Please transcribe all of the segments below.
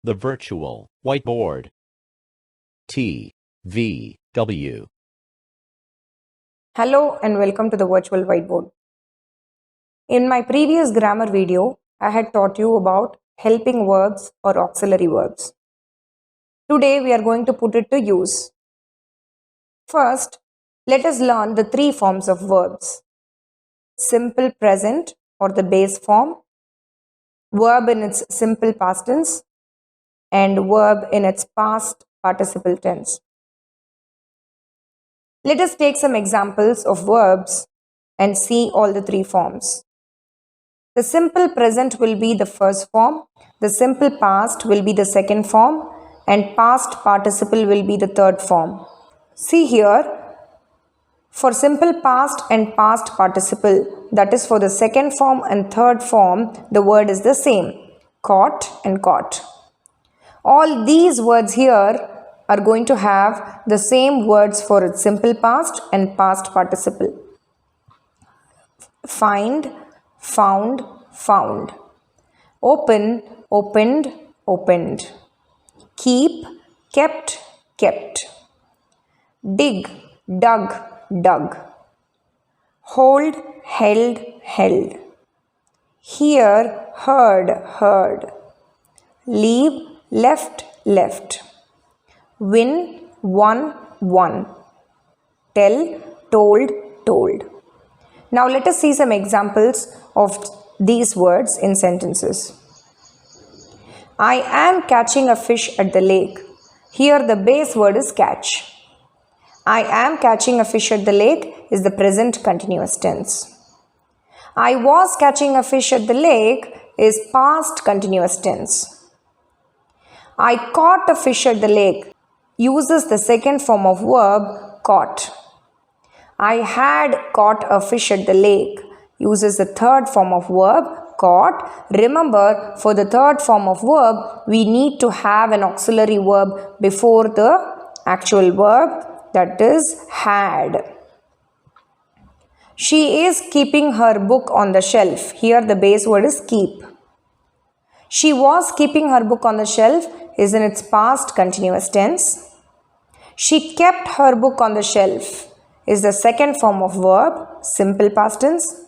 the virtual whiteboard. TVW. Hello and welcome to the virtual whiteboard. In my previous grammar video, I had taught you about helping verbs or auxiliary verbs. Today we are going to put it to use. First, let us learn the three forms of verbs. Simple present or the base form, verb in its simple past tense, and verb in its past participle tense. Let us take some examples of verbs and see all the three forms. The simple present will be the first form, the simple past will be the second form, and past participle will be the third form. See here, for simple past and past participle, that is for the second form and third form, the word is the same, caught and caught. All these words here are going to have the same words for its simple past and past participle. Find, found, found. Open, opened, opened. Keep, kept, kept. Dig, dug, dug. Hold, held, held. Hear, heard, heard. Leave, left, left. Win, won, won. Tell, told, told. Now let us see some examples of these words in sentences. I am catching a fish at the lake. Here the base word is catch. I am catching a fish at the lake is the present continuous tense. I was catching a fish at the lake is past continuous tense. I caught a fish at the lake uses the second form of verb caught. I had caught a fish at the lake uses the third form of verb caught. Remember, for the third form of verb, we need to have an auxiliary verb before the actual verb, that is had. She is keeping her book on the shelf. Here the base word is keep. She was keeping her book on the shelf is in its past continuous tense. She kept her book on the shelf is the second form of verb, simple past tense.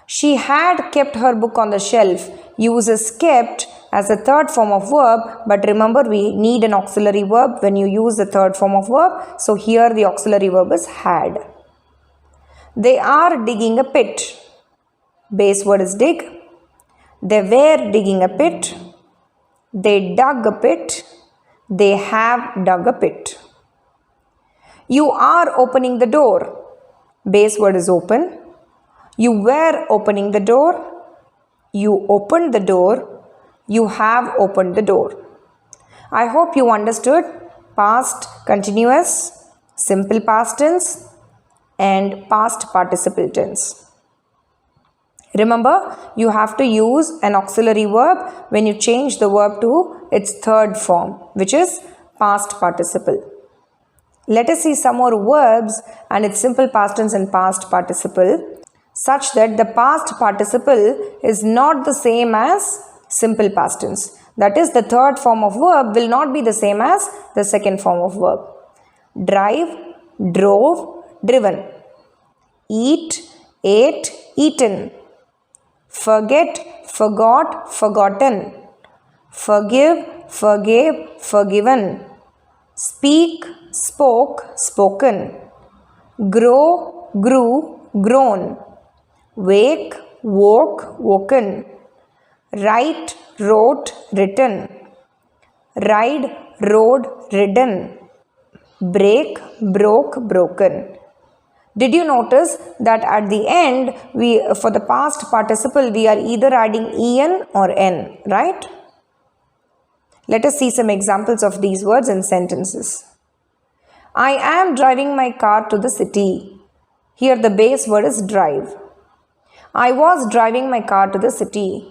She had kept her book on the shelf uses kept as the third form of verb, but remember we need an auxiliary verb when you use the third form of verb. So here the auxiliary verb is had. They are digging a pit. Base word is dig. They were digging a pit. They dug a pit. They have dug a pit. You are opening the door. Base word is open. You were opening the door. You opened the door. You have opened the door. I hope you understood past continuous, simple past tense, and past participle tense. Remember, you have to use an auxiliary verb when you change the verb to its third form, which is past participle. Let us see some more verbs and its simple past tense and past participle, such that the past participle is not the same as simple past tense. That is, the third form of verb will not be the same as the second form of verb. Drive, drove, driven. Eat, ate, eaten. Forget, forgot, forgotten. Forgive, forgave, forgiven. Speak, spoke, spoken. Grow, grew, grown. Wake, woke, woken. Write, wrote, written. Ride, rode, ridden. Break, broke, broken. Did you notice that at the end, for the past participle, we are either adding en or n, right? Let us see some examples of these words in sentences. I am driving my car to the city. Here the base word is drive. I was driving my car to the city.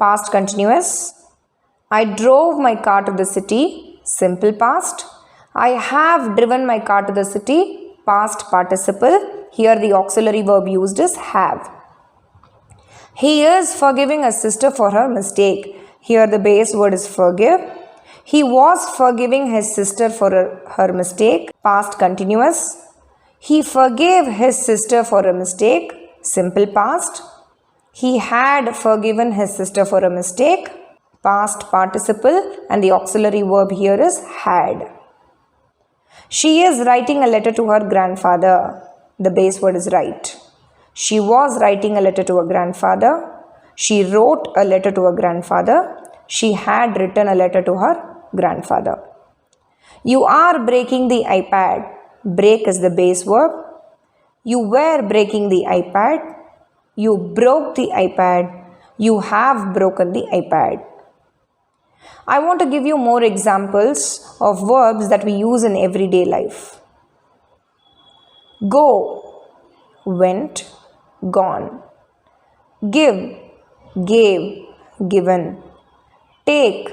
Past continuous. I drove my car to the city. Simple past. I have driven my car to the city. Past participle. Here the auxiliary verb used is have. He is forgiving his sister for her mistake. Here the base word is forgive. He was forgiving his sister for her mistake. Past continuous. He forgave his sister for a mistake. Simple past. He had forgiven his sister for a mistake. Past participle, and the auxiliary verb here is had. She is writing a letter to her grandfather. The base word is write. She was writing a letter to her grandfather. She wrote a letter to her grandfather. She had written a letter to her grandfather. You are breaking the iPad. Break is the base verb. You were breaking the iPad. You broke the iPad. You have broken the iPad. I want to give you more examples of verbs that we use in everyday life. Go, went, gone. Give, gave, given. Take,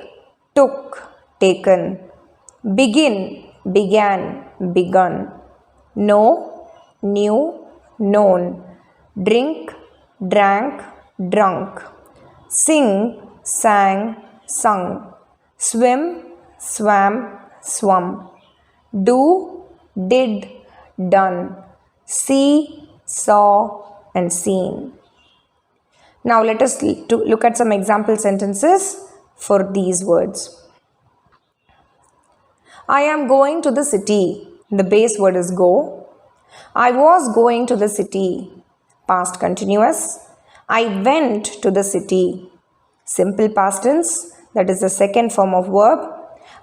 took, taken. Begin, began, begun. Know, knew, known. Drink, drank, drunk. Sing, sang, sung. Swim, swam, swum. Do, did, done. See, saw, and seen. Now let us look at some example sentences for these words. I am going to the city. The base word is go. I was going to the city. Past continuous. I went to the city. Simple past tense. That is the second form of verb.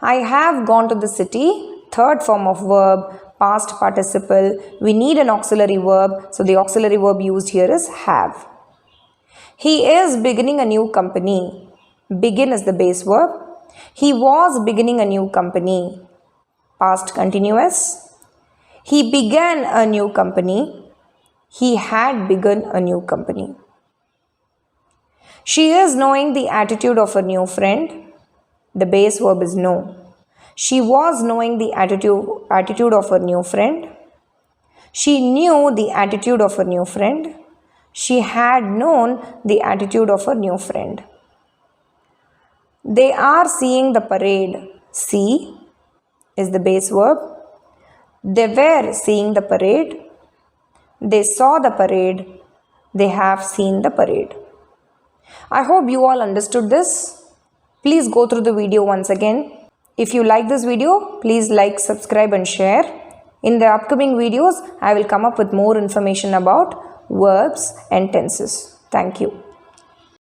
I have gone to the city. Third form of verb. Past participle. We need an auxiliary verb. So the auxiliary verb used here is have. He is beginning a new company. Begin is the base verb. He was beginning a new company. Past continuous. He began a new company. He had begun a new company. She is knowing the attitude of her new friend. The base verb is know. She was knowing the attitude of her new friend. She knew the attitude of her new friend. She had known the attitude of her new friend. They are seeing the parade. See is the base verb. They were seeing the parade. They saw the parade. They have seen the parade. I hope you all understood this. Please go through the video once again. If you like this video, please like, subscribe and share. In the upcoming videos, I will come up with more information about verbs and tenses. Thank you.